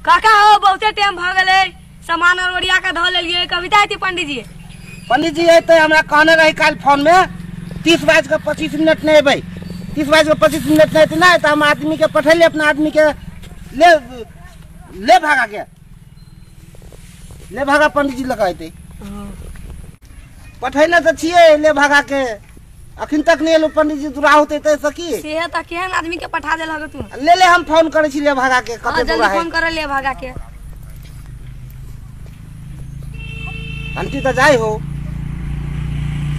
काका हो बहुते टाइम भ गेले सामान और ओरिया के ध लेलिए कविता है पंडित जी। पंडित जी तो हमरा कहने रही कल फोन में 30:25 नहीं भाई 30:25 नहीं ना तो हम आदमी के पठेले अपना आदमी के ले भागा पंडित जी लगाते पठेले तो छिए ले भागा के अखिन तक नहीं एलो पंडित जी दूरा होते तो सकी से त केहन आदमी के पठा देल हग तू ले हम फोन करे छी ले भागा के कते दूरा है फोन करे ले भागा के आंटी तो जाई हो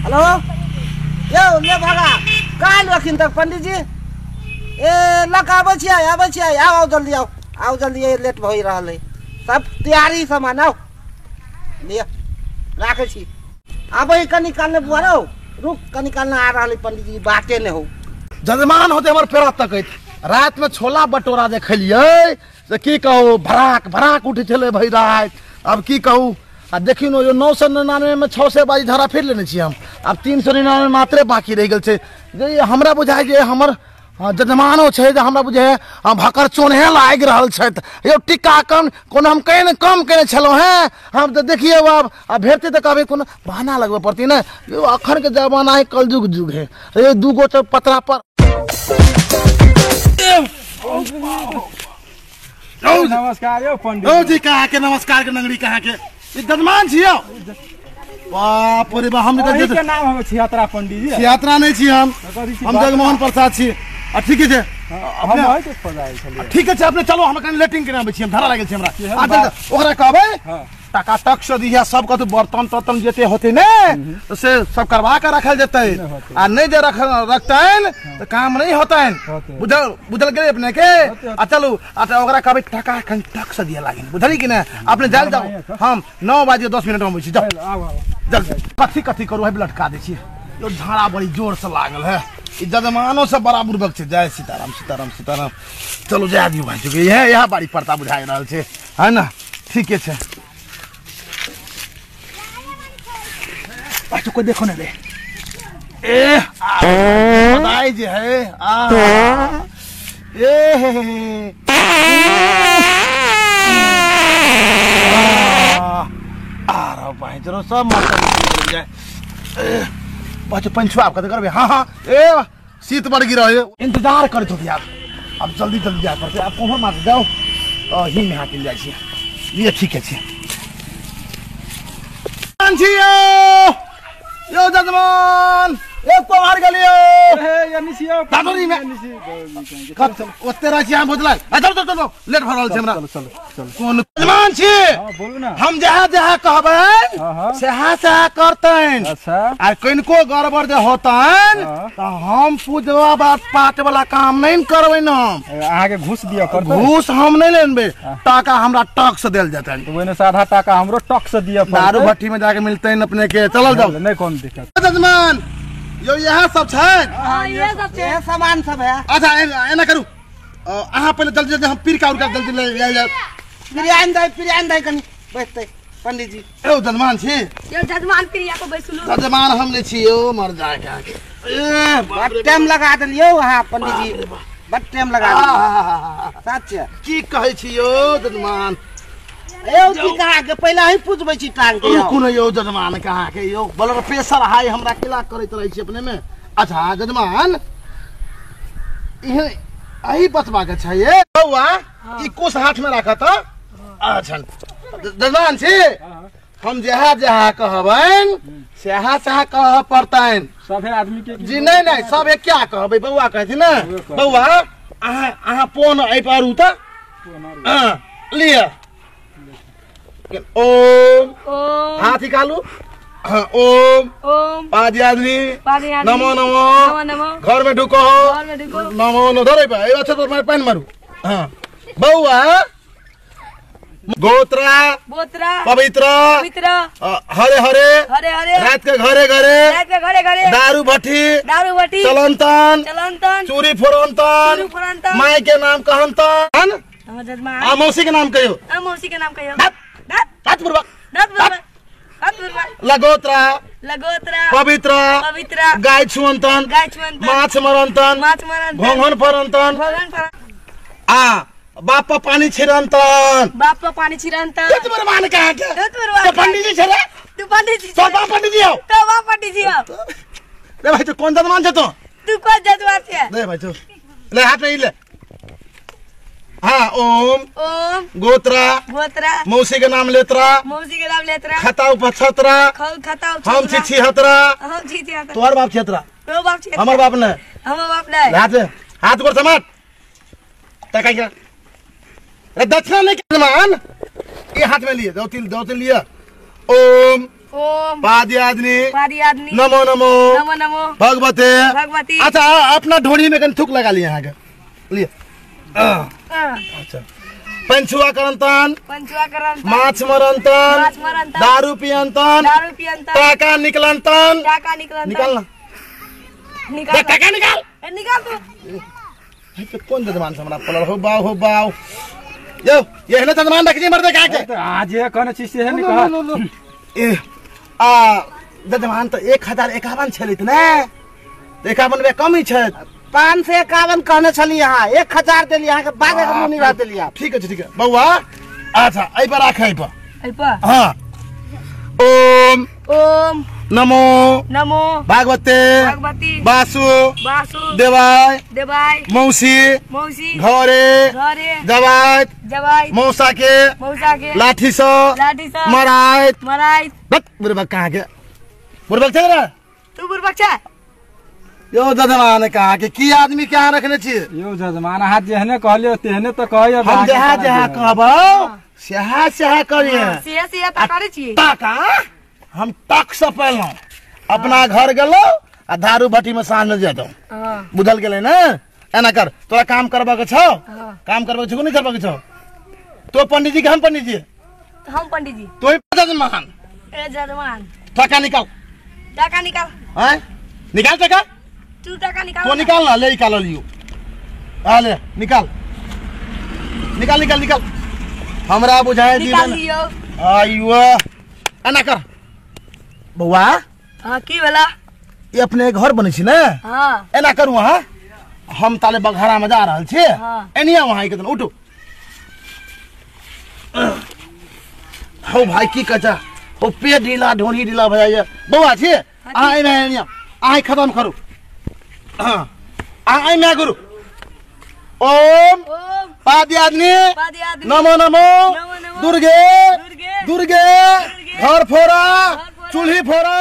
हेलो यो ले भागा काल अखिन तक पंडित जी ए लक आबै छी आओ जल्दी लेट भई रहल है सब तैयारी सामान आओ ले राखे छी आबै कनी काल ने बुआरो रुक कनी काल आ रहा पंडित जी बाटे ने हो जजमान होते हमर पेरा तक रात में छोला बटोरा जे खलिए से की कहू भराक उठे चले भाई रात अब की कहू आ देखियो न 999 में 600 बाजी धरा फिर लेने छी हम अब 399 मात्रे बाकी रह गेल छे जे हमरा बुझाय जे हमर जजमानो छे जे हमरा बुझे भकर चोन्हे लाग रहल छै यो टिक्का कम कोन हम कहीं कम करे छलो हैं हम तो देखिए अब भेटते तो कभी कोनो बहाना लगबे पड़ती ना यो अखन के जमाना है कलयुग है ये दूगो तो पतरा पर नमस्कार यो पंडित ओ जी कहा के नमस्कार के नंगड़ी कहा के जजमान छियो बाप रे बा हम के नाम हम छियात्रा पंडित जी छियात्रा नहीं छी हम जगमोहन प्रसाद छी ठीक है हम है तो पजाई छले ठीक है अपने चलो हम कनी लेटिंग के छी हम धरा लागल छी हमरा आ ओकरा कहबै टका टक से दिया सब का तो बर्तन तर्तन जेते होते ने तो से सब करवा के रखल जेते आ नहीं जे रखतैन तो काम नहीं होतैन बुझल गेले अपने के आ चलू आ ओकरा कहबै टका कन टक से दिया लागिन बुझली कि ना अपने जल जाओ हम 9:10 में होई छी जाओ जल्दी कथी करू है लटका दै छी यो झाड़ा बड़ी जोर से लागल है ई जजमानो से बड़ा बुर्बक छे जय सीताराम चलो जा दियो भाई जो ये यह बाड़ी पड़ता बुझाई रहल छे है ना ठीक है छे अच्छा कोई देखो ना ले ए बताई जे है ए आ भाई जरो सब मार जाए बच्चे पंचुआ आपका तो करबे हाँ ए शीत बढ़ गिरा इंतजार करत हो यार अब जल्दी जा करते आप कौन मार जाओ ही में हाथ मिल जाए ये ठीक है यो जजमान एक तो मार गलियो ए यानी सियो दादोरी में कब ओते राची हम बोतला चलो लेट भरल छै हमरा चलो कोन जजमान छी हां बोलू ना हम जहां कहबै सेहा करतैन अच्छा आ किनको गड़बड़ जे होतैन त हम पूजवा बात पाट वाला काम नहीं करबै न आहा के घूस दिया करबै घूस हम नहीं लेनबे टाका हमरा टक से देल जेतैन तो ओने साधा टाका हमरो टक से दिया पड़तै दारू भट्टी में जाके मिलतैन अपने के चलल जाओ नहीं कौन दिक्कत जजमान यो यहाँ सब छै हां ये सब छे ये सामान सब है अच्छा एना करू अहाँ पहले जल्दी हम पीर का उड़का जल्दी ले जाओ पिरियान दाई कनी बैठते पंडित जी ए जजमान छी ये जजमान प्रिया को बैसलू जजमान हम ले छियो मर जाए के ए बहुत टाइम लगा देलियो वहां पंडित जी बहुत टाइम लगा देलियो सच की कहै छियो जजमान ए की कहा के पहले ही पूछबै छी टांग के कोन यो जजमान कहाँ के यो बलर प्रेशर हाई हमरा किला करैत रहै छी अपने में अच्छा जजमान इहे अही बचबा के छै ये बौआ ई कोस हाथ में राखत अच्छा जजमान छी हम जहाँ कहबैन सेहा कह पड़तैन सभे आदमी के जी नहीं सब एक क्या कहबै बौआ कहथि ना बौआ अहाँ पोन आई पारू त लिया ओम हाथ निकालू ओम पादी आदमी नमो नमो घर में ढुको नमो नमो धरे भाई अच्छा तो मैं पैन मारू हाँ बउआ गोत्रा पवित्र हरे हरे रात के घरे दारू भट्टी चलंतन चूरी फोरंतन माई के नाम कहंतन मौसी के नाम कहियो लगोत्रा पवित्र गाय छुअंतन माछ मरंतन घोंघन फरंतन बाप पर पानी छिरंतन बाप पर पानी छिरंता ये तुम्हारे मान कहाँ के तुम्हारे तो पंडित जी छे तू पंडित जी तो बाप पंडित जी हो तो बाप पंडित जी हो ले भाई तो कौन जजमान छे तो तू कौन जजमान छे ले भाई तो ले हाथ में ही ले हाँ ओम ओम गोत्रा गोत्रा मौसी के नाम लेतरा मौसी के नाम लेतरा खता उपछतरा खाता हम छिछी हतरा हम छी आता तोहर बाप छेतरा तो बाप छी हमर बाप ने हम बाप नहीं हाथ गोर समाट तका क्या रे दक्षिणा नहीं जजमान ये हाथ में लिए दो तीन लिया ओम ओम पादयादनी पादयादनी नमो नमो नमो नमो भगवते भगवती अच्छा अपना ढोड़ी में कहीं थूक लगा लिए यहाँ के लिए अच्छा पंचुआ करंतन पंचुआ करंता माछ मरंतन माछ मरंता दारू पियंतन दारू पियंता टाका निकलंतन टाका निकलंता निकालना निकाल टाका निकाल निकाल तू तो कौन जजमान से हमारा पलर हो बाव यो ये है ना जजमान रख जी मर्दे का के आज ये कौन चीज से है नहीं कहा ए जजमान तो 1051 छलित ने 51 में कम ही छे 551 कहने छली यहाँ 1000 दिली यहाँ के बाद एक मुनी बात दिली आप ठीक है बउआ अच्छा आई पर आखे पर अल्पा हाँ ओम ओम नमो नमो भागवते भगवती बासु बासु देवाय देवाय मौसी मौसी घरे घरे जवायत जवाई मौसा के लाठी सो मरायत मराई बक बुरबक कहाँ के बुरबक चल रहा तू बुरबक छे यो जजमान ने कहा कि की आदमी क्या रखने छी यो जजमान हाथ जेहने कहलियो तेहने तो कहियो हम जहाँ कहबो सेहा करिए से ता करे छी टाका हम टक से पहलो अपना घर गेलो आ दारू भट्टी में साँझ में जेतो हां बुझल गेले ना एना कर तोरा काम करबा के छौ काम करबा के छौ नहीं करबा के छौ तो पंडित जी के हम पंडित जी हम पंडित जी तो जजमान ए जजमान टाका निकाल हैं निकाल टाका तू टाका निकाल तो निकाल ना ले निकाल लियो आ ले निकाल हमरा बुझाए निकाल जीवन लियो आइयो एना कर बउआ हां की वाला ये अपने घर बने छी ना हां एना करू हां हम ताले बघारा में जा रहल छी हां एनिया वहां के उठो हो भाई की कचा ओ पे ढीला ढोनी ढीला भैया बउआ छी आई में एनिया आई खत्म करू आई में गुरु ओम ओम पादयादनी पादयादनी नमो नमो दुर्गे दुर्गे घर फोड़ा चूल्ही फोड़ा